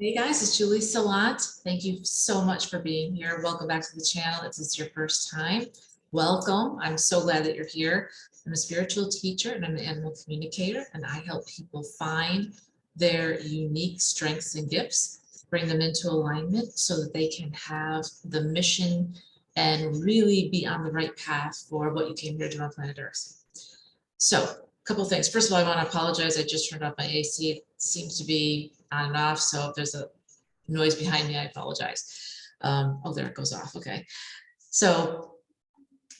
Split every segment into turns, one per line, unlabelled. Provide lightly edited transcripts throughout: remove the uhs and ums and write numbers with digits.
Hey guys, it's Julie Saillant. Thank you so much for being here. Welcome back to the channel. If this is your first time, welcome. I'm so glad that you're here. I'm a spiritual teacher and I'm an animal communicator, and I help people find their unique strengths and gifts, bring them into alignment so that they can have the mission and really be on the right path for what you came here to do on planet Earth. So, a couple things. First of all, I want to apologize. I just turned off my AC. It seems to be on and off. So if there's a noise behind me, I apologize. Oh, there it goes off. Okay. So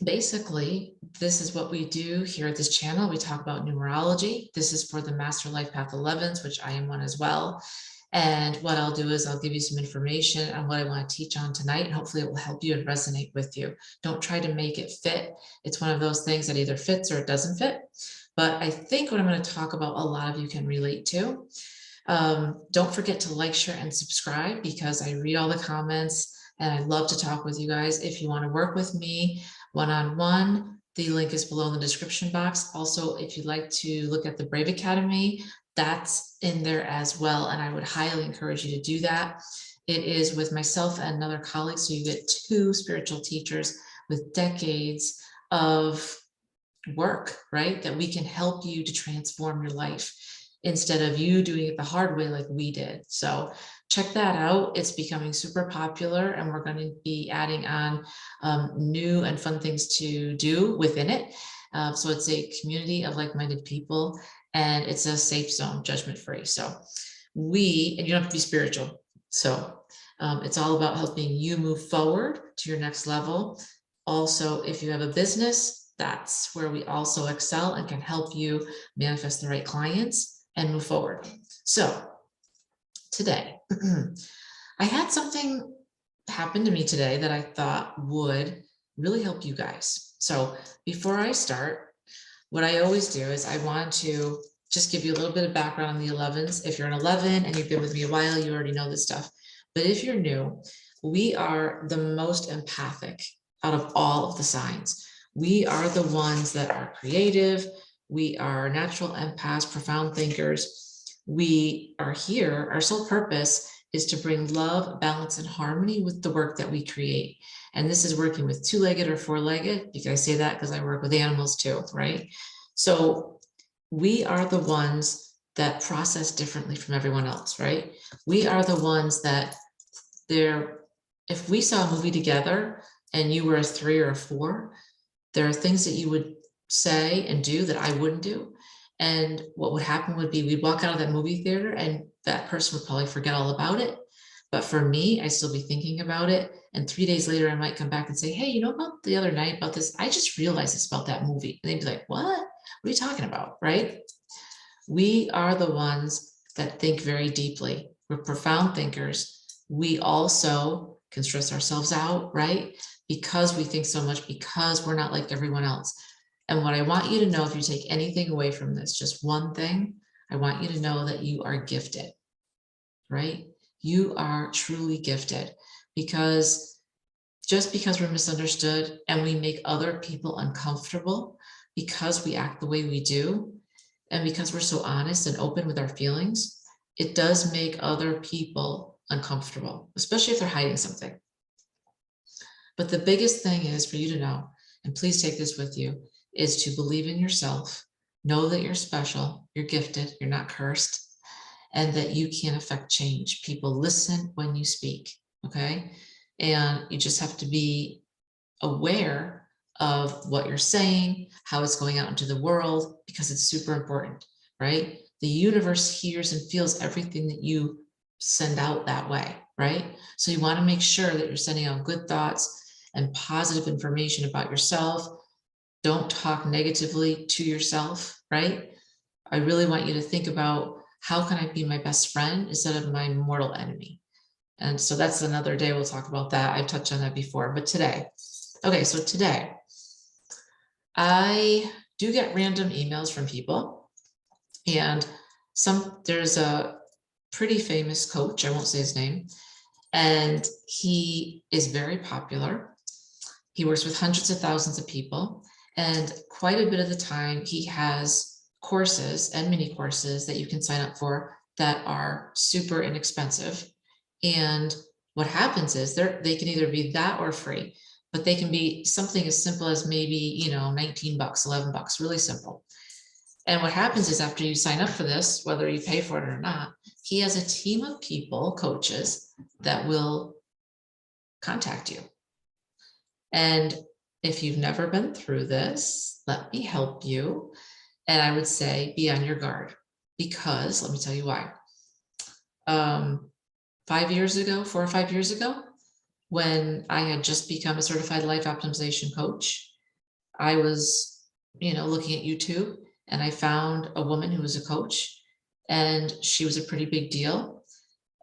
basically, this is what we do here at this channel. We talk about numerology. This is for the Master Life Path 11s, which I am one as well. And what I'll do is I'll give you some information on what I want to teach on tonight, and hopefully it will help you and resonate with you. Don't try to make it fit. It's one of those things that either fits or it doesn't fit. But I think what I'm going to talk about, a lot of you can relate to. Don't forget to like, share, and subscribe, because I read all the comments and I love to talk with you guys. If you want to work with me one-on-one, the link is below in the description box. Also, if you'd like to look at the Brave Academy, that's in there as well, and I would highly encourage you to do that. It is with myself and another colleague, so you get two spiritual teachers with decades of work, right? That we can help you to transform your life instead of you doing it the hard way like we did. So check that out. It's becoming super popular, and we're going to be adding on new and fun things to do within it. So it's a community of like-minded people, and it's a safe zone, judgment-free. So and you don't have to be spiritual. So it's all about helping you move forward to your next level. Also, if you have a business, that's where we also excel and can help you manifest the right clients and move forward. So today, I had something happen to me today that I thought would really help you guys. So before I start, what I always do is I want to just give you a little bit of background on the 11s. If you're an 11 and you've been with me a while, you already know this stuff. But if you're new, we are the most empathic out of all of the signs. We are the ones that are creative. We are natural empaths, profound thinkers. We are here. Our sole purpose is to bring love, balance, and harmony with the work that we create. And this is working with two-legged or four-legged. You can say that because I work with animals too, right? So we are the ones that process differently from everyone else, right? We are the ones that if we saw a movie together and you were a 3 or a 4, there are things that you would say and do that I wouldn't do. And what would happen would be we'd walk out of that movie theater and that person would probably forget all about it. But for me, I'd still be thinking about it. And 3 days later, I might come back and say, hey, you know about the other night about this? I just realized it's about that movie. And they'd be like, what? What are you talking about, right? We are the ones that think very deeply. We're profound thinkers. We also can stress ourselves out, right? Because we think so much, because we're not like everyone else. And what I want you to know, if you take anything away from this, just one thing, I want you to know that you are gifted, right? You are truly gifted, because just because we're misunderstood and we make other people uncomfortable because we act the way we do, and because we're so honest and open with our feelings, it does make other people uncomfortable, especially if they're hiding something. But the biggest thing is for you to know, and please take this with you, is to believe in yourself, know that you're special, you're gifted, you're not cursed, and that you can affect change. People listen when you speak, okay? And you just have to be aware of what you're saying, how it's going out into the world, because it's super important, right? The universe hears and feels everything that you send out that way, right? So you want to make sure that you're sending out good thoughts and positive information about yourself. Don't talk negatively to yourself, right? I really want you to think about, how can I be my best friend instead of my mortal enemy? And so that's another day. We'll talk about that. I've touched on that before, but today, okay, so today I do get random emails from people, and there's a pretty famous coach, I won't say his name, and he is very popular. He works with hundreds of thousands of people, and quite a bit of the time he has courses and mini courses that you can sign up for that are super inexpensive. And what happens is they can either be that or free, but they can be something as simple as maybe, 19 bucks, 11 bucks, really simple. And what happens is after you sign up for this, whether you pay for it or not, he has a team of people, coaches, that will contact you. And if you've never been through this, let me help you. And I would say be on your guard, because let me tell you why. 4 or 5 years ago, when I had just become a certified life optimization coach, I was, looking at YouTube, and I found a woman who was a coach, and she was a pretty big deal.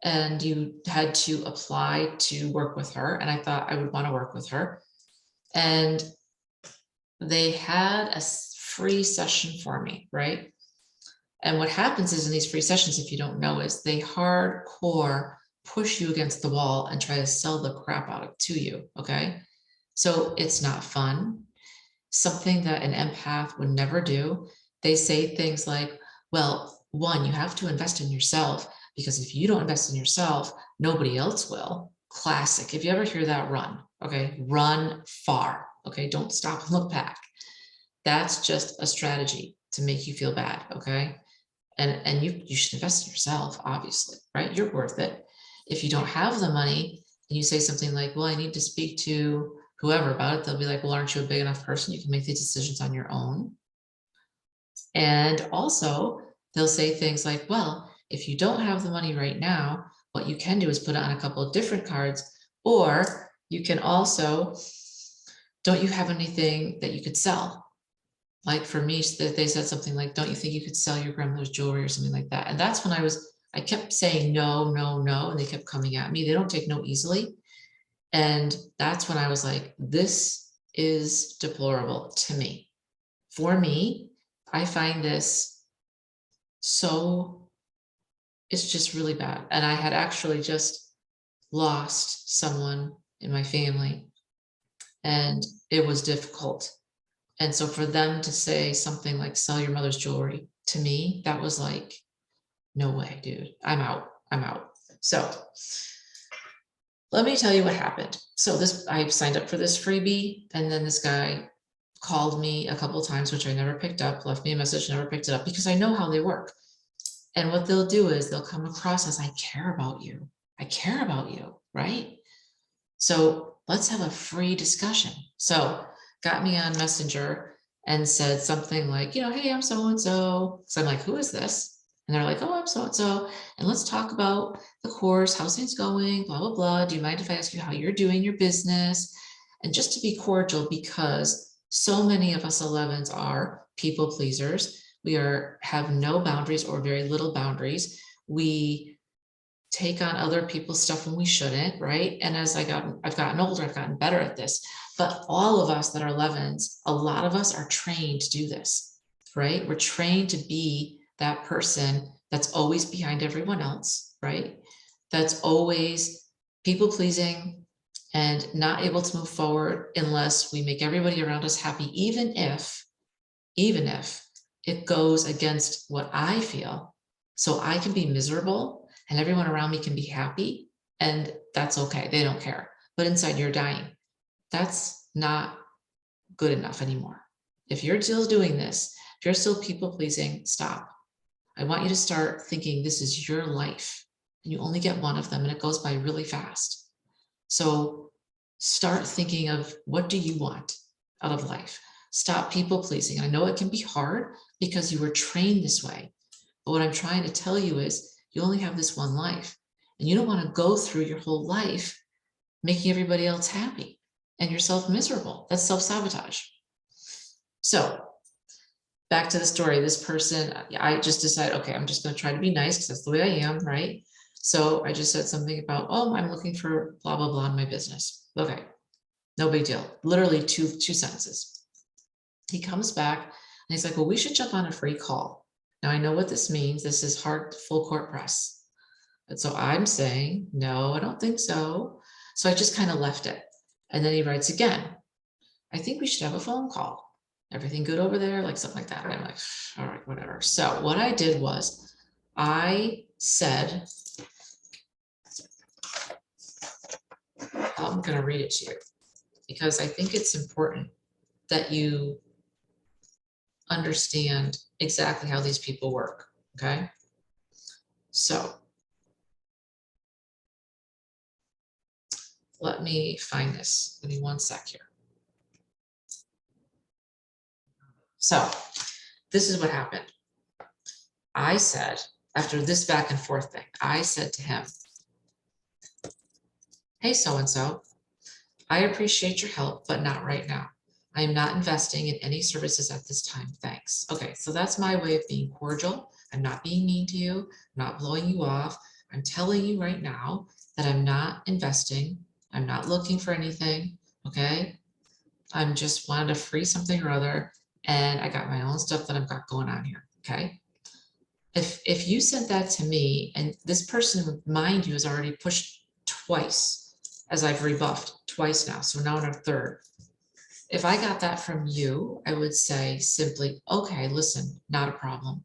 And you had to apply to work with her. And I thought I would want to work with her. And they had a free session for me, right? And what happens is in these free sessions, if you don't know, is they hardcore push you against the wall and try to sell the crap out of to you, okay? So it's not fun. Something that an empath would never do. They say things like, well, one, you have to invest in yourself, because if you don't invest in yourself, nobody else will. Classic. If you ever hear that, run, okay? Run far, okay? Don't stop and look back. That's just a strategy to make you feel bad, okay? And you should invest in yourself, obviously, right? You're worth it. If you don't have the money and you say something like, well, I need to speak to whoever about it, they'll be like, well, aren't you a big enough person? You can make these decisions on your own. And also they'll say things like, well, if you don't have the money right now, what you can do is put it on a couple of different cards, or you can also, don't you have anything that you could sell? Like for me, they said something like, don't you think you could sell your grandmother's jewelry or something like that? And that's when I kept saying no, no, no, and they kept coming at me. They don't take no easily. And that's when I was like, this is deplorable to me. For me, I find this it's just really bad. And I had actually just lost someone in my family, and it was difficult. And so for them to say something like, sell your mother's jewelry, to me, that was like, no way, dude, I'm out. So let me tell you what happened. So I signed up for this freebie, and then this guy called me a couple of times, which I never picked up, left me a message, never picked it up, because I know how they work. And what they'll do is they'll come across as, I care about you. I care about you, right? So let's have a free discussion. So got me on Messenger and said something like, hey, I'm so-and-so. So I'm like, who is this? And they're like, oh, I'm so-and-so. And let's talk about the course, how's things going, blah, blah, blah. Do you mind if I ask you how you're doing your business? And just to be cordial, because so many of us 11s are people pleasers. We have no boundaries or very little boundaries. We take on other people's stuff when we shouldn't, right? And as I've gotten older, I've gotten better at this. But all of us that are 11s, a lot of us are trained to do this, right? We're trained to be that person that's always behind everyone else, right? That's always people pleasing and not able to move forward unless we make everybody around us happy, even if it goes against what I feel. So I can be miserable and everyone around me can be happy, and that's okay. They don't care. But inside you're dying. That's not good enough anymore. If you're still doing this, if you're still people pleasing, stop. I want you to start thinking this is your life, and you only get one of them, and it goes by really fast. So start thinking of, what do you want out of life? Stop people pleasing. I know it can be hard because you were trained this way. But what I'm trying to tell you is, you only have this one life, and you don't want to go through your whole life making everybody else happy and yourself miserable. That's self-sabotage. So back to the story, this person, I just decided, okay, I'm just going to try to be nice because that's the way I am, right? So I just said something about, oh, I'm looking for blah, blah, blah in my business. Okay, no big deal. Literally two sentences. He comes back and he's like, well, we should jump on a free call. Now I know what this means. This is hard, full court press. And so I'm saying, no, I don't think so. So I just kind of left it. And then he writes again, I think we should have a phone call. Everything good over there? Like something like that. And I'm like, all right, whatever. So what I did was I said, I'm going to read it to you because I think it's important that you understand exactly how these people work, okay? So let me find this. Give me one sec here. So this is what happened. I said, after this back and forth thing, I said to him, hey, so-and-so, I appreciate your help, but not right now. I am not investing in any services at this time. Thanks. Okay, so that's my way of being cordial. I'm not being mean to you. I'm not blowing you off. I'm telling you right now that I'm not investing. I'm not looking for anything. Okay. I'm just wanted to free something or other. And I got my own stuff that I've got going on here. Okay. If you sent that to me and this person, mind you, has already pushed twice as I've rebuffed twice now. So now in a third. If I got that from you, I would say simply, okay, listen, not a problem.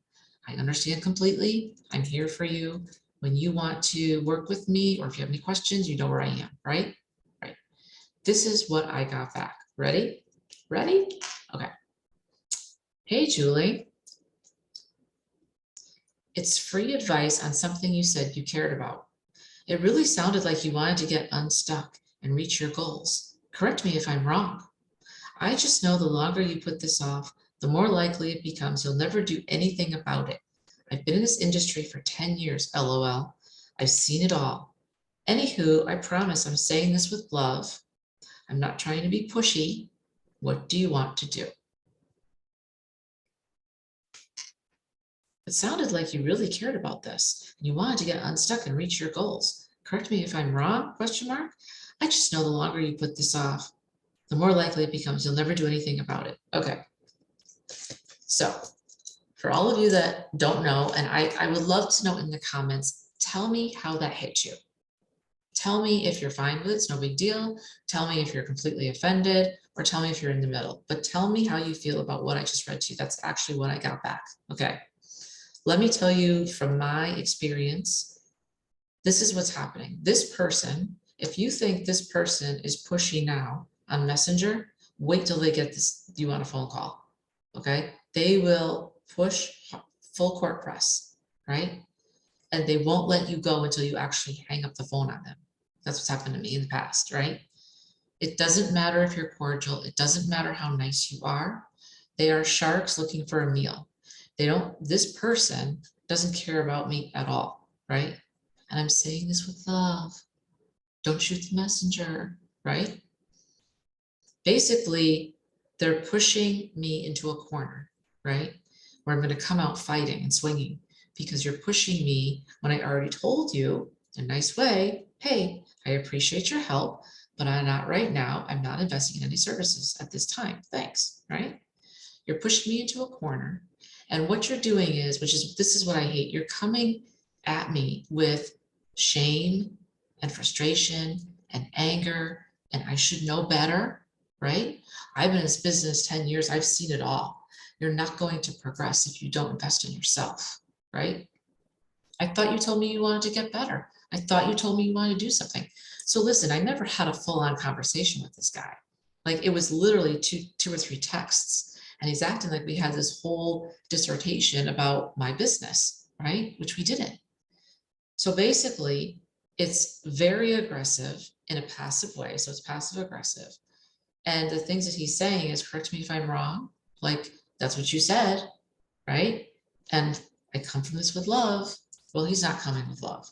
I understand completely. I'm here for you. When you want to work with me or if you have any questions, you know where I am, right? Right. This is what I got back. Ready? Ready? Okay. Hey, Julie. It's free advice on something you said you cared about. It really sounded like you wanted to get unstuck and reach your goals. Correct me if I'm wrong. I just know the longer you put this off, the more likely it becomes you'll never do anything about it. I've been in this industry for 10 years, LOL. I've seen it all. Anywho, I promise I'm saying this with love. I'm not trying to be pushy. What do you want to do? It sounded like you really cared about this. And you wanted to get unstuck and reach your goals. Correct me if I'm wrong, question mark. I just know the longer you put this off, the more likely it becomes you'll never do anything about it. Okay. So for all of you that don't know, and I would love to know in the comments, tell me how that hit you. Tell me if you're fine with it, it's no big deal. Tell me if you're completely offended, or tell me if you're in the middle. But tell me how you feel about what I just read to you. That's actually what I got back. Okay. Let me tell you from my experience, this is what's happening. This person, if you think this person is pushy now on Messenger, wait till they get this, you want a phone call, okay? They will push full court press, right? And they won't let you go until you actually hang up the phone on them. That's what's happened to me in the past, right? It doesn't matter if you're cordial. It doesn't matter how nice you are. They are sharks looking for a meal. This person doesn't care about me at all, right? And I'm saying this with love. Don't shoot the messenger, right? Basically, they're pushing me into a corner, right? Where I'm going to come out fighting and swinging because you're pushing me when I already told you in a nice way, hey, I appreciate your help, but I'm not right now. I'm not investing in any services at this time. Thanks, right? You're pushing me into a corner. And what you're doing is, this is what I hate. You're coming at me with shame and frustration and anger, and I should know better, right? I've been in this business 10 years. I've seen it all. You're not going to progress if you don't invest in yourself, right? I thought you told me you wanted to get better. I thought you told me you wanted to do something. So listen, I never had a full-on conversation with this guy. Like it was literally two or three texts. And he's acting like we had this whole dissertation about my business, right? Which we didn't. So basically, it's very aggressive in a passive way. So it's passive aggressive. And the things that he's saying is, correct me if I'm wrong, like, that's what you said, right? And I come from this with love. Well, he's not coming with love.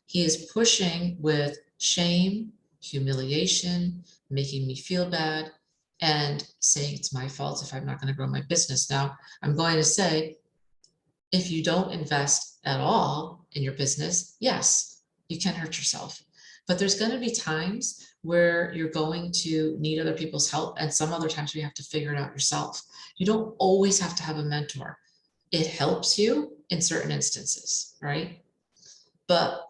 He is pushing with shame, humiliation, making me feel bad, and saying it's my fault if I'm not going to grow my business. Now, I'm going to say, if you don't invest at all in your business, yes, you can hurt yourself. But there's going to be times where you're going to need other people's help, and some other times you have to figure it out yourself. You don't always have to have a mentor. It helps you in certain instances, right? But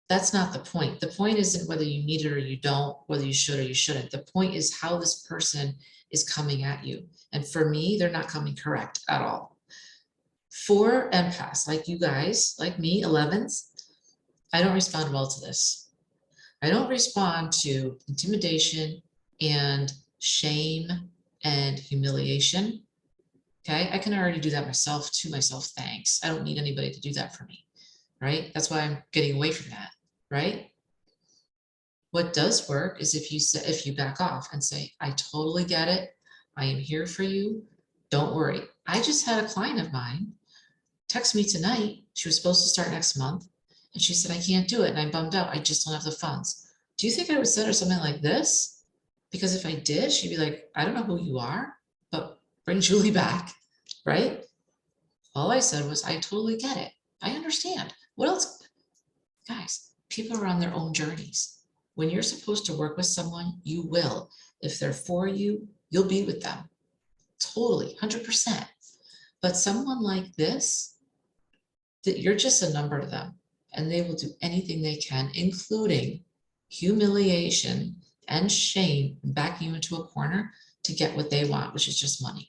that's not the point. The point isn't whether you need it or you don't, whether you should or you shouldn't. The point is how this person is coming at you. And for me, they're not coming correct at all. For empaths like you guys, like me, 11s, I don't respond well to this. I don't respond to intimidation and shame and humiliation. Okay, I can already do that myself to myself, thanks. I don't need anybody to do that for me, right? That's why I'm getting away from that, right? What does work is if you back off and say, I totally get it. I am here for you. Don't worry. I just had a client of mine text me tonight. She was supposed to start next month. And she said, I can't do it. And I'm bummed out. I just don't have the funds. Do you think I would send her something like this? Because if I did, she'd be like, I don't know who you are, but bring Julie back, right? All I said was, I totally get it. I understand. What else? Guys, people are on their own journeys. When you're supposed to work with someone, you will. If they're for you, you'll be with them. Totally, 100%. But someone like this, that you're just a number to them, and they will do anything they can, including humiliation and shame, backing you into a corner to get what they want, which is just money.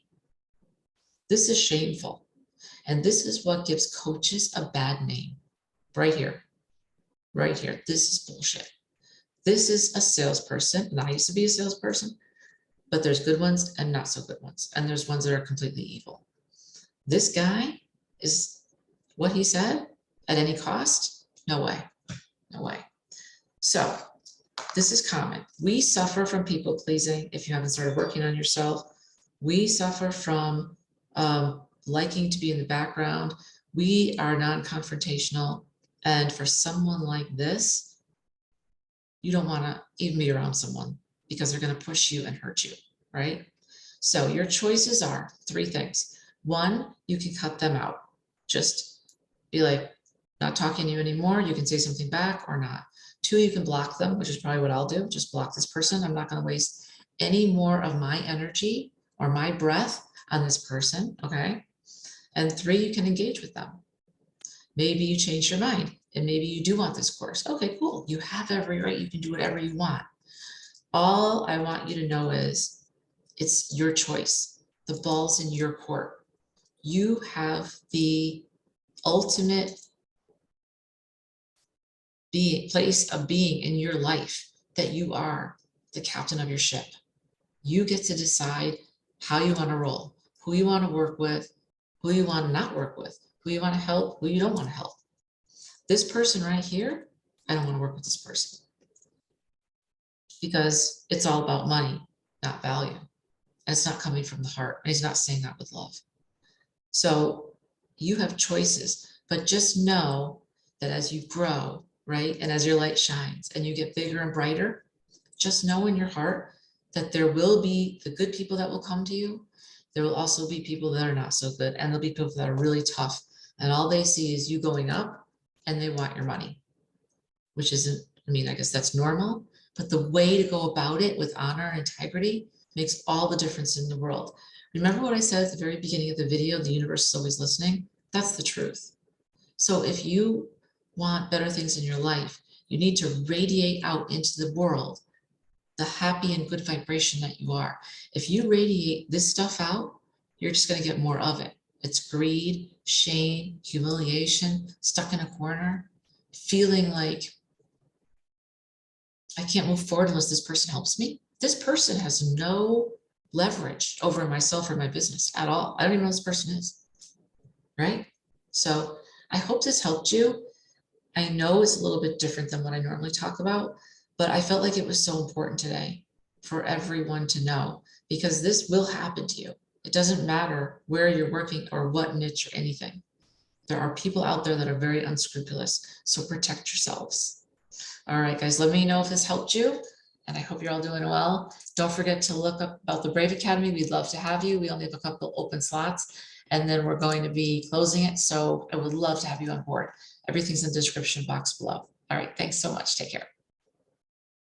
This is shameful. And this is what gives coaches a bad name. Right here. Right here. This is bullshit. This is a salesperson, and I used to be a salesperson, but there's good ones and not so good ones. And there's ones that are completely evil. This guy is what he said at any cost? No way. No way. So this is common. We suffer from people pleasing. If you haven't started working on yourself, we suffer from liking to be in the background. We are non-confrontational. And for someone like this, you don't want to even be around someone because they're going to push you and hurt you, right? So your choices are 3 things. 1, you can cut them out. Just be like, not talking to you anymore. You can say something back or not. 2, you can block them, which is probably what I'll do. Just block this person. I'm not going to waste any more of my energy or my breath on this person, okay? And 3, you can engage with them. Maybe you change your mind and maybe you do want this course. Okay, cool. You have every right. You can do whatever you want. All I want you to know is it's your choice. The ball's in your court. You have the ultimate place of being in your life, that you are the captain of your ship. You get to decide how you want to roll, who you want to work with, who you want to not work with, who you want to help, who you don't want to help. This person right here, I don't want to work with this person because it's all about money, not value. And it's not coming from the heart. And he's not saying that with love. So you have choices, but just know that as you grow, right, and as your light shines and you get bigger and brighter, just know in your heart that there will be the good people that will come to you. There will also be people that are not so good, and there'll be people that are really tough. And all they see is you going up and they want your money, which isn't, I mean, I guess that's normal, but the way to go about it with honor and integrity makes all the difference in the world. Remember what I said at the very beginning of the video, the universe is always listening? That's the truth. So if you want better things in your life, you need to radiate out into the world the happy and good vibration that you are. If you radiate this stuff out, you're just going to get more of it. It's greed, shame, humiliation, stuck in a corner, feeling like I can't move forward unless this person helps me. This person has no leverage over myself or my business at all. I don't even know who this person is, right? So I hope this helped you. I know it's a little bit different than what I normally talk about, but I felt like it was so important today for everyone to know, because this will happen to you. It doesn't matter where you're working or what niche or anything. There are people out there that are very unscrupulous, so protect yourselves. All right, guys, let me know if this helped you, and I hope you're all doing well. Don't forget to look up about the Brave Academy. We'd love to have you. We only have a couple open slots, and then we're going to be closing it, so I would love to have you on board. Everything's in the description box below. All right, thanks so much. Take care.